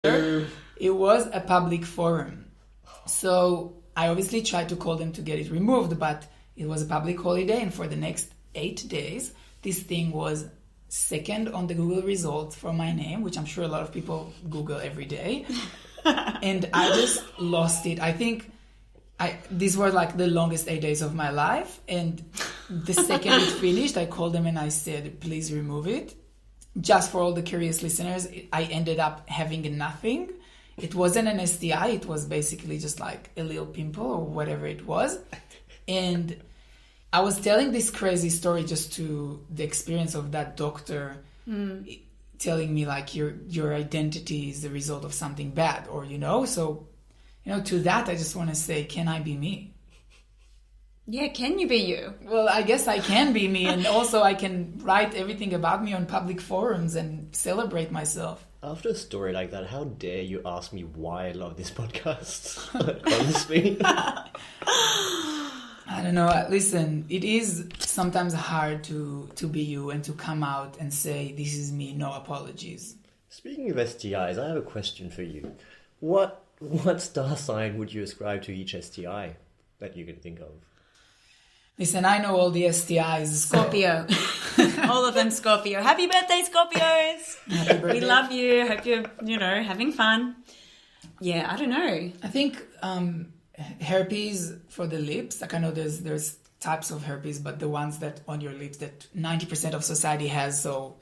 It was a public forum. So I obviously tried to call them to get it removed, but it was a public holiday, and for the next 8 days, this thing was second on the Google results for my name, which I'm sure a lot of people Google every day. And I just lost it. I think these were like the longest 8 days of my life. And the second it finished, I called them and I said, please remove it. Just for all the curious listeners, I ended up having nothing. It wasn't an STI. It was basically just like a little pimple or whatever it was. And I was telling this crazy story just to the experience of that doctor telling me like your identity is the result of something bad, or, so, to that, I just want to say, can I be me? Yeah, can you be you? Well, I guess I can be me, and also I can write everything about me on public forums and celebrate myself. After a story like that, how dare you ask me why I love this podcast? Honestly. I don't know. Listen, it is sometimes hard to be you and to come out and say, this is me, no apologies. Speaking of STIs, I have a question for you. What star sign would you ascribe to each STI that you can think of? Listen, I know all the STIs. Scorpio. All of them Scorpio. Happy birthday, Scorpios. Happy birthday. We love you. Hope you're, having fun. Yeah, I don't know. I think herpes for the lips, like I know there's types of herpes, but the ones that on your lips that 90% of society has, so,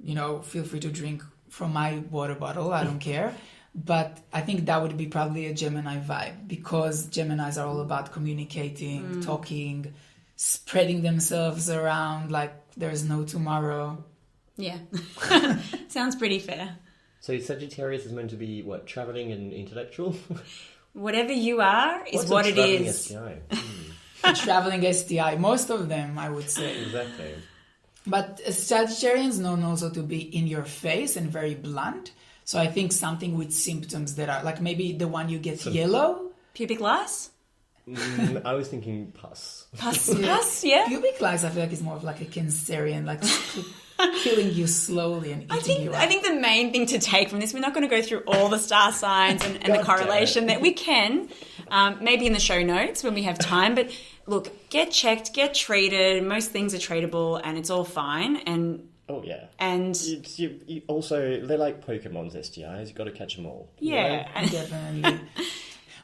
feel free to drink from my water bottle. I don't care. But I think that would be probably a Gemini vibe, because Geminis are all about communicating, talking, spreading themselves around like there's no tomorrow. Yeah. Sounds pretty fair. So Sagittarius is meant to be, what, travelling and intellectual? Whatever you are is What's what a it travelling is. STI? Traveling STI, most of them, I would say. Exactly. But Sagittarians known also to be in your face and very blunt. So I think something with symptoms that are like maybe the one you get yellow. Pubic lice? I was thinking pus. Pus, yeah. Pubic lice, I feel like is more of like a Cancerian, like killing you slowly and eating you up. I think the main thing to take from this, we're not going to go through all the star signs and the correlation that we can, maybe in the show notes when we have time. But look, get checked, get treated. Most things are treatable and it's all fine. And oh, yeah. And you also, they're like Pokemon's STIs. You've got to catch them all. Yeah. Definitely.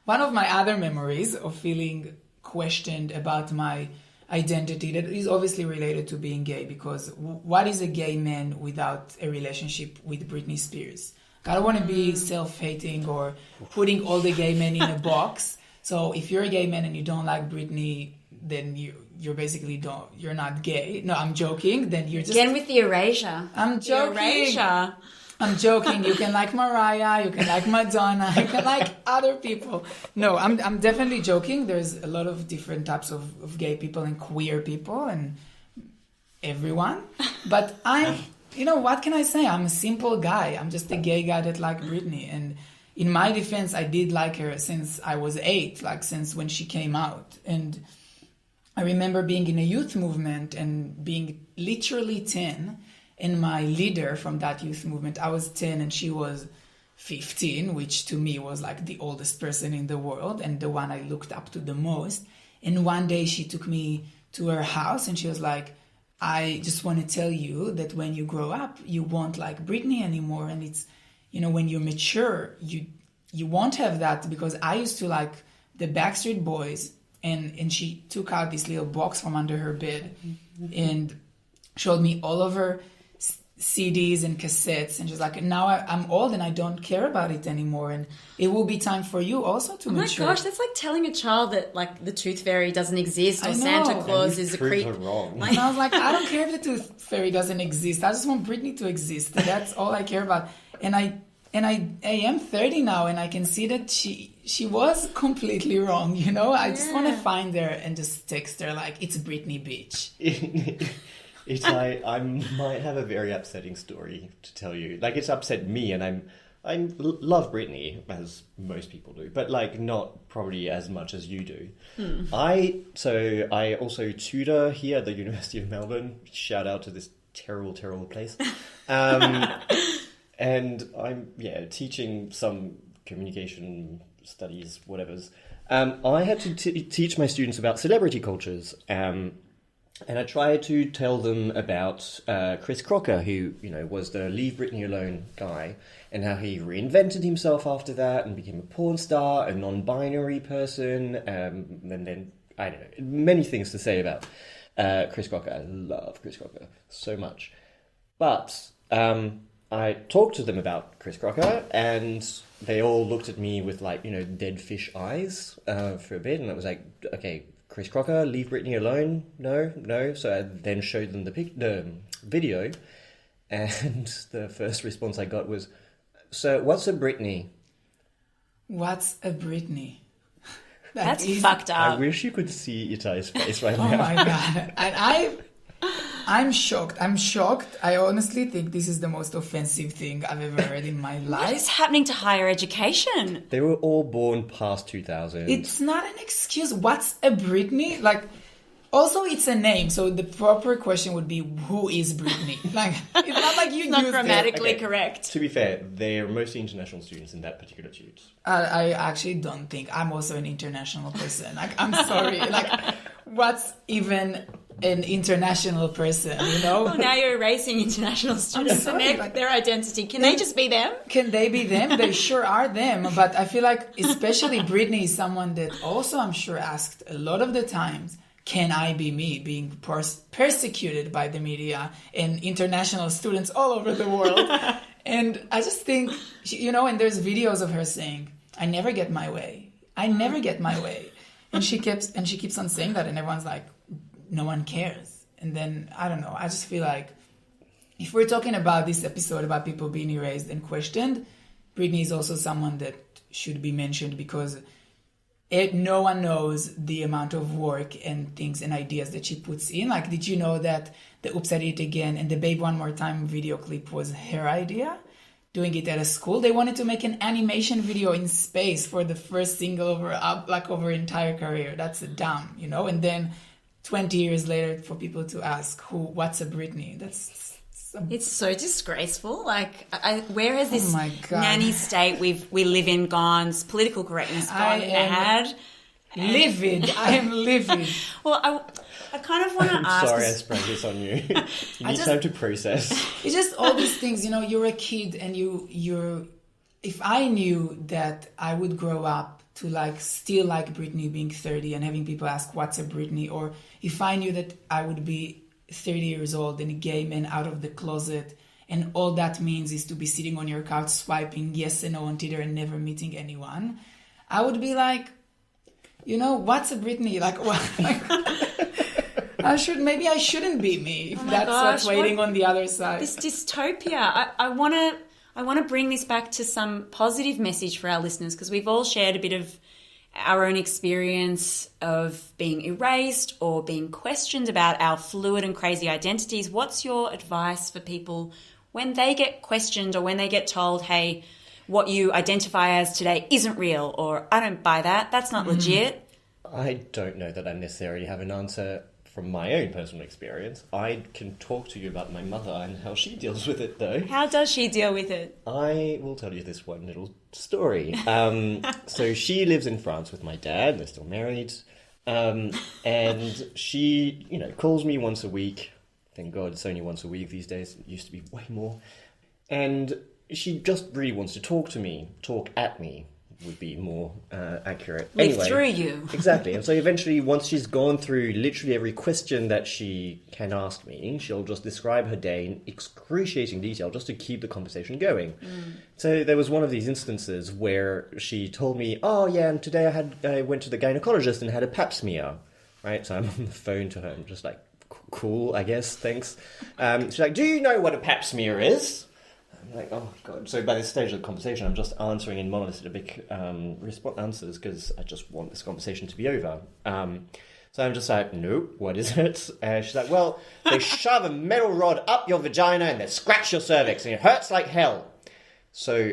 One of my other memories of feeling questioned about my identity that is obviously related to being gay, because what is a gay man without a relationship with Britney Spears? I don't want to be self-hating or putting all the gay men in a box. So if you're a gay man and you don't like Britney, then you're basically you're not gay. No, I'm joking. Then you're just... Again with the erasure. I'm joking. The erasure. I'm joking. You can like Mariah, you can like Madonna, you can like other people. No, I'm definitely joking. There's a lot of different types of gay people and queer people and everyone. But what can I say? I'm a simple guy. I'm just a gay guy that liked Britney. And in my defense, I did like her since I was 8, like since when she came out. And I remember being in a youth movement and being literally 10. And my leader from that youth movement, I was 10 and she was 15, which to me was like the oldest person in the world and the one I looked up to the most. And one day she took me to her house and she was like, I just want to tell you that when you grow up, you won't like Britney anymore. And it's, when you're mature, you won't have that, because I used to like the Backstreet Boys. And she took out this little box from under her bed and showed me all of her CDs and cassettes, and she's like, now I'm old and I don't care about it anymore, and it will be time for you also to mature. Oh my gosh, that's like telling a child that like the tooth fairy doesn't exist or Santa Claus is a creep. Wrong. And I was like, I don't care if the tooth fairy doesn't exist. I just want Britney to exist. That's all I care about. And I am 30 now, and I can see that she was completely wrong. I just want to find her and just text her like, it's Britney, bitch. It's like, I might have a very upsetting story to tell you. Like, it's upset me, and I love Britney, as most people do, but like not probably as much as you do. I also tutor here at the University of Melbourne. Shout out to this terrible, terrible place. and I'm teaching some communication studies, whatever's. I had to teach my students about celebrity cultures, and I tried to tell them about Chris Crocker, who was the Leave Britney Alone guy, and how he reinvented himself after that and became a porn star, a non-binary person, and then I don't know, many things to say about Chris Crocker. I love Chris Crocker so much, but I talked to them about Chris Crocker, and they all looked at me with dead fish eyes for a bit, and it was like, okay, Chris Crocker, Leave Britney Alone, no. So I then showed them the video, and the first response I got was, "So what's a Britney?" What's a Britney? That's fucked up. I wish you could see Itai's face right Oh now. my god! And I'm shocked. I honestly think this is the most offensive thing I've ever heard in my What life. is happening to higher education? They were all born past 2000. It's not an excuse. What's a Britney? Also, it's a name, so the proper question would be, who is Britney? It's not like you It's not used grammatically Okay. correct. To be fair, they're mostly international students in that particular tutor. I actually don't think I'm also an international person. I'm sorry. What's even an international person? Well, now you're erasing international students sorry, and their identity. Can they just be them? Can they be them? They sure are them. But I feel like especially Britney is someone that also I'm sure asked a lot of the times, can I be me, being persecuted by the media and international students all over the world? And I just think, and there's videos of her saying, I never get my way. I never get my way. And she keeps on saying that, and everyone's like, no one cares. And then, I don't know, I just feel like if we're talking about this episode about people being erased and questioned, Britney is also someone that should be mentioned because no one knows the amount of work and things and ideas that she puts in. Did you know that the Oops, I Did It Again and the Babe One More Time video clip was her idea? Doing it at a school. They wanted to make an animation video in space for the first single over her entire career. That's dumb, And then 20 years later, for people to ask what's a Britney? It's so disgraceful. Where has this my God. nanny state we live in gone? Political correctness gone mad? Livid. I am livid. Well, I kind of want to ask. Sorry I sprung this on you. You need time to process. It's just all these things, you're a kid and you're if I knew that I would grow up to still like Britney being 30 and having people ask what's a Britney, or if I knew that I would be 30 years old and a gay man out of the closet and all that means is to be sitting on your couch swiping yes and no on Tinder and never meeting anyone, I would be like, what's a Britney? Maybe I shouldn't be me if that's what's waiting on the other side. This dystopia. I want to bring this back to some positive message for our listeners, because we've all shared a bit of our own experience of being erased or being questioned about our fluid and crazy identities. What's your advice for people when they get questioned or when they get told, hey, what you identify as today isn't real, or I don't buy that, that's not legit? I don't know that I necessarily have an answer from my own personal experience. I can talk to you about my mother and how she deals with it, though. How does she deal with it? I will tell you this one little story. So she lives in France with my dad. They're still married. And she, calls me once a week. Thank God it's only once a week these days. It used to be way more. And she just really wants to talk at me. Would be more accurate. Live through you. Exactly. And so eventually, once she's gone through literally every question that she can ask me, she'll just describe her day in excruciating detail just to keep the conversation going. So there was one of these instances where she told me, oh yeah, and today I went to the gynecologist and had a pap smear. Right? So I'm on the phone to her. I'm just like, cool, I guess, thanks. She's like, do you know what a pap smear is? I'm like, oh God. So by this stage of the conversation, I'm just answering in monosyllabic answers because I just want this conversation to be over. So I'm just like, nope, what is it? She's like, well, they shove a metal rod up your vagina and they scratch your cervix and it hurts like hell. So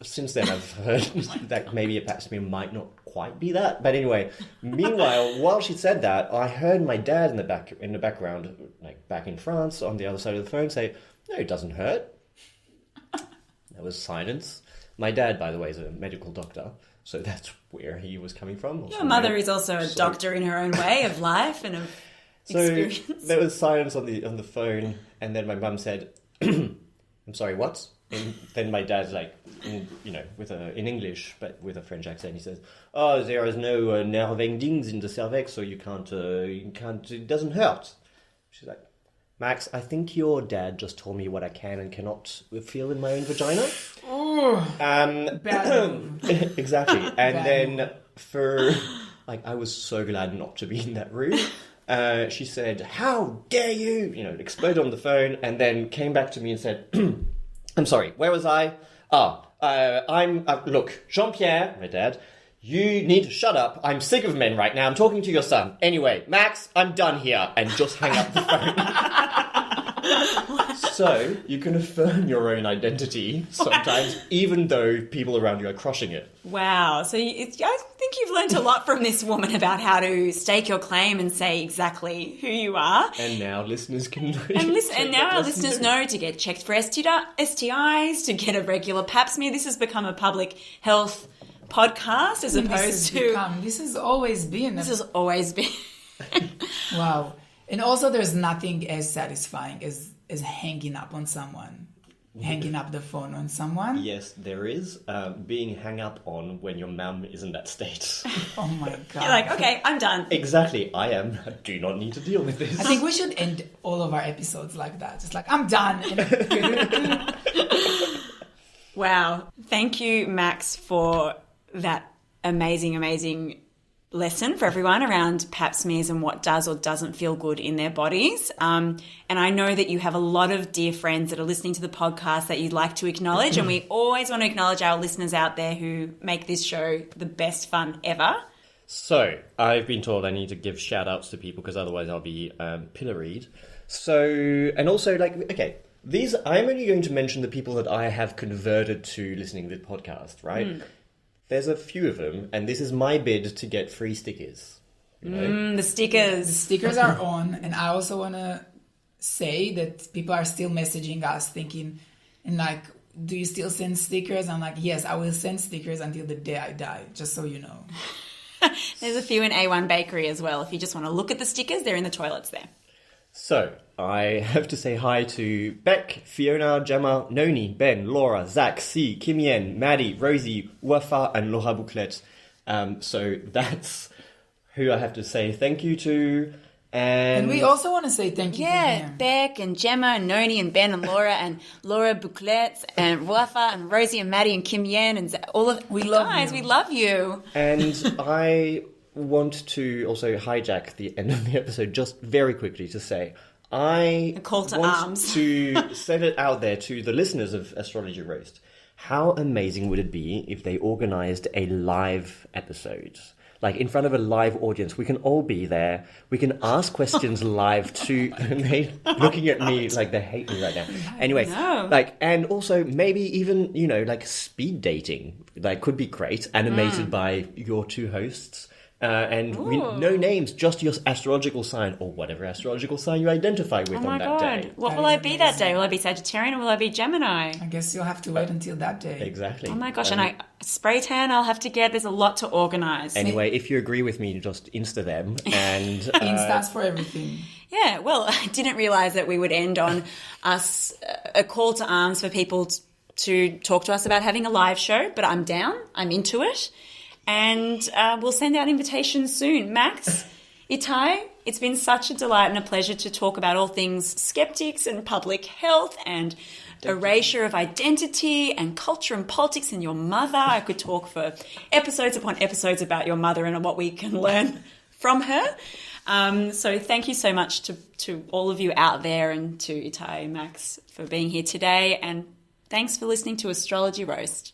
since then I've heard that maybe a pap smear might not quite be that. But anyway, meanwhile, while she said that, I heard my dad in the background, like back in France on the other side of the phone say, no, it doesn't hurt. There was silence. My dad, by the way, is a medical doctor, so that's where he was coming from. Your mother is also a doctor in her own way of life and of experience. So there was silence on the phone, and then my mum said, "I'm sorry, what?" And then my dad's like, in English, but with a French accent, he says, "Oh, there is no nerve endings in the cervix, so you can't, it doesn't hurt." She's like, "Max, I think your dad just told me what I can and cannot feel in my own vagina." Bad. Exactly. And then I was so glad not to be in that room. She said, "How dare you?" Exploded on the phone, and then came back to me and said, "I'm sorry, where was I? Look, Jean-Pierre, my dad, you need to shut up. I'm sick of men right now. I'm talking to your son. Anyway, Max, I'm done here." And just hang up the phone. So, you can affirm your own identity sometimes, even though people around you are crushing it. Wow. So I think you've learned a lot from this woman about how to stake your claim and say exactly who you are. And now listeners can know. And now our listeners know to get checked for STIs, to get a regular pap smear. This has become a public health podcast as opposed to... This has always been. This has always been. Wow. And also there's nothing as satisfying as hanging up on someone. Hanging up the phone on someone. Yes, there is. Being hung up on when your mum is in that state. Oh my God. You're like, okay, I'm done. Exactly. I do not need to deal with this. I think we should end all of our episodes like that. Just like, I'm done. Wow. Thank you, Max, for that amazing lesson for everyone around pap smears and what does or doesn't feel good in their bodies. And I know that you have a lot of dear friends that are listening to the podcast that you'd like to acknowledge. And we always want to acknowledge our listeners out there who make this show the best fun ever. So, I've been told I need to give shout outs to people because otherwise I'll be pilloried. So, and also I'm only going to mention the people that I have converted to listening to the podcast, right? There's a few of them, and this is my bid to get free stickers. The stickers. The stickers are on, and I also want to say that people are still messaging us thinking, and like, do you still send stickers? I'm like, yes, I will send stickers until the day I die, just so you know. There's a few in A1 Bakery as well. If you just want to look at the stickers, they're in the toilets there. So, I have to say hi to Beck, Fiona, Gemma, Noni, Ben, Laura, Zach, C, Kim Yen, Maddie, Rosie, Wafa, and Laura Bouclette. So that's who I have to say thank you to. And we also want to say thank you to him. Beck and Gemma and Noni and Ben and Laura Bouclette and Wafa and Rosie and Maddie and Kim Yen and all of we love guys, you. we love you. And I want to also hijack the end of the episode just very quickly to say I a call to want arms. to send it out there to the listeners of Astrology Roast. How amazing would it be if they organised a live episode? Like in front of a live audience, we can all be there. We can ask questions live to they looking at me like they hate me right now. Anyway, and also maybe even, speed dating. Like could be great, animated by your two hosts. No names, just your astrological sign or whatever astrological sign you identify with on that day. What will I be that day? Will I be Sagittarian or will I be Gemini? I guess you'll have to wait until that day. Exactly. Oh my gosh, and I spray tan I'll have to get. There's a lot to organise. Anyway, if you agree with me, just Insta them. And Insta's for everything. Yeah, well, I didn't realise that we would end on us a call to arms for people to talk to us about having a live show, but I'm down. I'm into it. And we'll send out invitations soon. Max, Itai, it's been such a delight and a pleasure to talk about all things skeptics and public health and erasure of identity and culture and politics and your mother. I could talk for episodes upon episodes about your mother and what we can learn from her. So thank you so much to all of you out there and to Itai and Max for being here today. And thanks for listening to Astrology Roast.